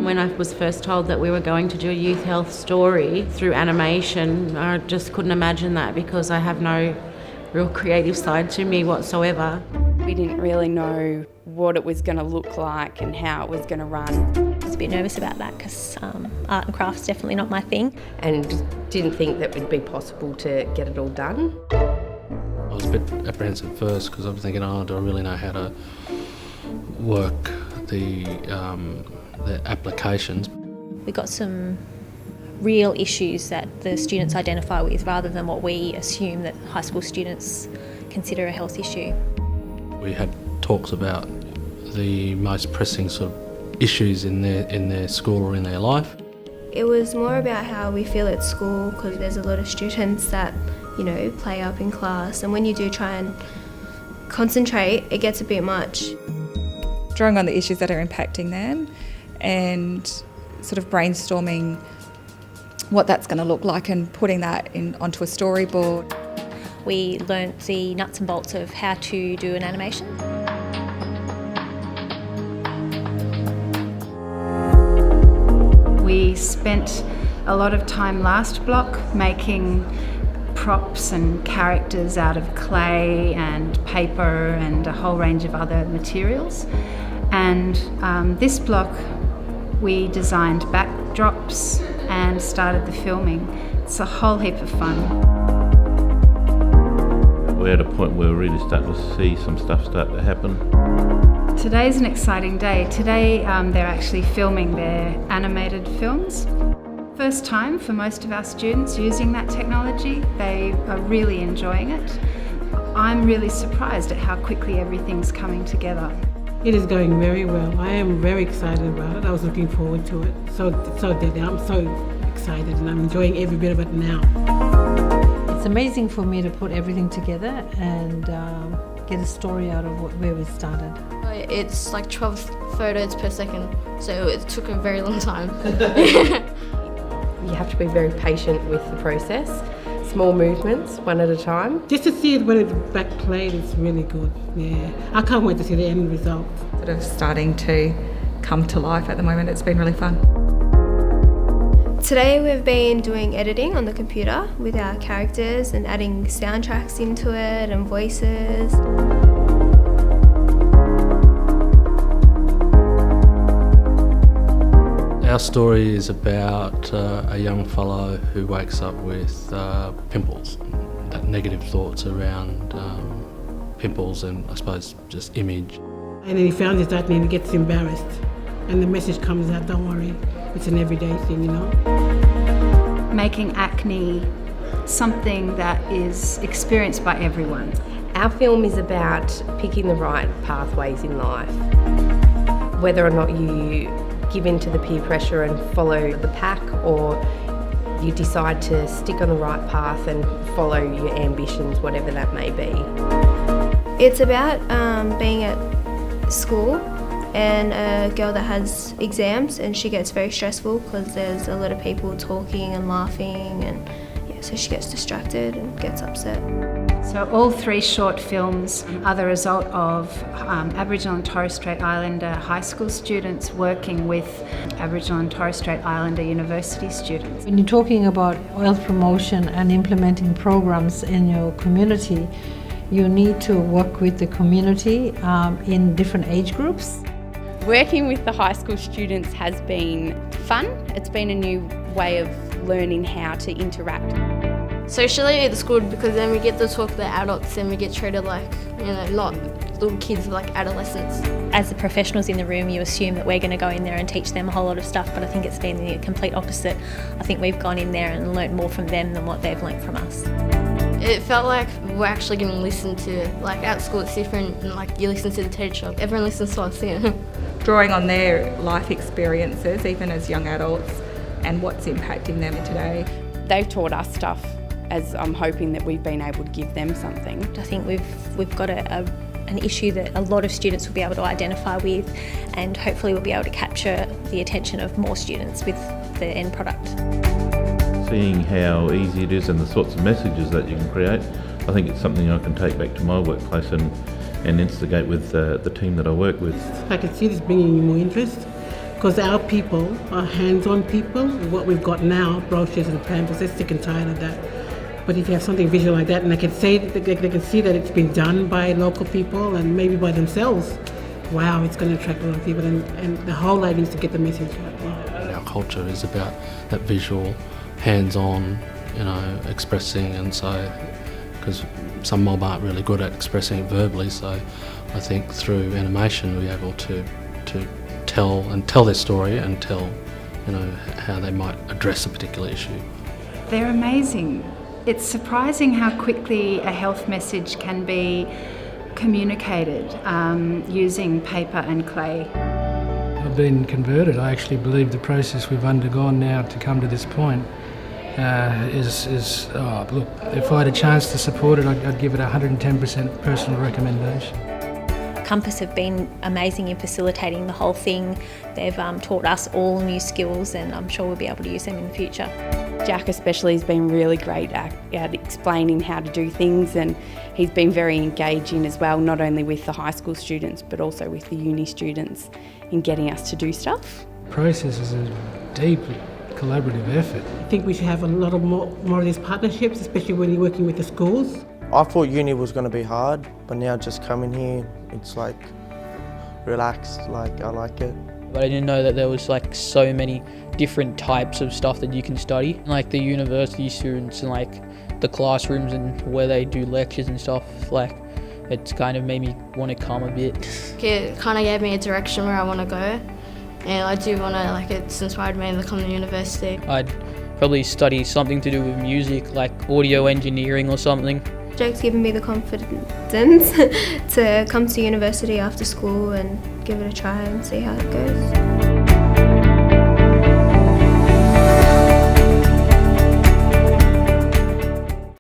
When I was first told that we were going to do a youth health story through animation, I just couldn't imagine that because I have no real creative side to me whatsoever. We didn't really know what it was going to look like and how it was going to run. I was a bit nervous about that because art and craft's definitely not my thing. And didn't think that it would be possible to get it all done. I was a bit apprehensive first because I was thinking, do I really know how to work the applications? We got some real issues that the students identify with rather than what we assume that high school students consider a health issue. We had talks about the most pressing sort of issues in their school or in their life. It was more about how we feel at school because there's a lot of students that, play up in class, and when you do try and concentrate, it gets a bit much. Drawing on the issues that are impacting them and sort of brainstorming what that's going to look like and putting that onto a storyboard. We learnt the nuts and bolts of how to do an animation. We spent a lot of time last block making props and characters out of clay and paper and a whole range of other materials. And this block we designed backdrops and started the filming. It's a whole heap of fun. We're at a point where we're really starting to see some stuff start to happen. Today's an exciting day. Today they're actually filming their animated films. First time for most of our students using that technology. They are really enjoying it. I'm really surprised at how quickly everything's coming together. It is going very well. I am very excited about it. I was looking forward to it. So did I. I'm so excited and I'm enjoying every bit of it now. It's amazing for me to put everything together and get a story out of where we started. It's like 12 photos per second, so it took a very long time. You have to be very patient with the process. Small movements, one at a time. Just to see it when it's back played is really good, yeah. I can't wait to see the end result. Sort of starting to come to life at the moment. It's been really fun. Today we've been doing editing on the computer with our characters and adding soundtracks into it and voices. Our story is about a young fellow who wakes up with pimples, that negative thoughts around pimples and I suppose just image. And then he found his acne and he gets embarrassed. And the message comes out, don't worry, it's an everyday thing, Making acne something that is experienced by everyone. Our film is about picking the right pathways in life. Whether or not you give in to the peer pressure and follow the pack, or you decide to stick on the right path and follow your ambitions, whatever that may be. It's about being at school and a girl that has exams and she gets very stressful because there's a lot of people talking and laughing and so she gets distracted and gets upset. So all 3 short films are the result of Aboriginal and Torres Strait Islander high school students working with Aboriginal and Torres Strait Islander university students. When you're talking about health promotion and implementing programs in your community, you need to work with the community in different age groups. Working with the high school students has been fun. It's been a new way of learning how to interact. Socially, it's good because then we get to talk to the adults and we get treated like, not little kids, like adolescents. As the professionals in the room, you assume that we're going to go in there and teach them a whole lot of stuff, but I think it's been the complete opposite. I think we've gone in there and learnt more from them than what they've learnt from us. It felt like we're actually getting listened to. Like at school it's different, and like you listen to the teacher. Everyone listens to us, Drawing on their life experiences, even as young adults, and what's impacting them today. They've taught us stuff, as I'm hoping that we've been able to give them something. I think we've got an issue that a lot of students will be able to identify with, and hopefully we'll be able to capture the attention of more students with the end product. Seeing how easy it is and the sorts of messages that you can create, I think it's something I can take back to my workplace and instigate with the team that I work with. I can see this bringing you more interest Because our people are hands-on people. What we've got now, brochures and pamphlets, they're sick and tired of that. But if you have something visual like that, and they can see that it's been done by local people and maybe by themselves, wow, it's going to attract a lot of people, and the whole lot needs to get the message out there. Our culture is about that visual, hands-on, expressing, and so, because some mob aren't really good at expressing it verbally, so I think through animation we're able to tell their story and tell, how they might address a particular issue. They're amazing. It's surprising how quickly a health message can be communicated using paper and clay. I've been converted. I actually believe the process we've undergone now to come to this point look, if I had a chance to support it, I'd give it 110% personal recommendation. Compass have been amazing in facilitating the whole thing. They've taught us all new skills, and I'm sure we'll be able to use them in the future. Jack especially has been really great at explaining how to do things, and he's been very engaging as well, not only with the high school students but also with the uni students in getting us to do stuff. The process is a deep collaborative effort. I think we should have a lot of more of these partnerships, especially when you're working with the schools. I thought uni was going to be hard, but now just coming here, it's like relaxed, like I like it. But I didn't know that there was like so many different types of stuff that you can study. Like the university students and like the classrooms and where they do lectures and stuff, like it's kind of made me want to come a bit. It kind of gave me a direction where I want to go, and I do want to, it's inspired me to come to university. I'd probably study something to do with music, like audio engineering or something. Jake's given me the confidence to come to university after school and give it a try and see how it goes.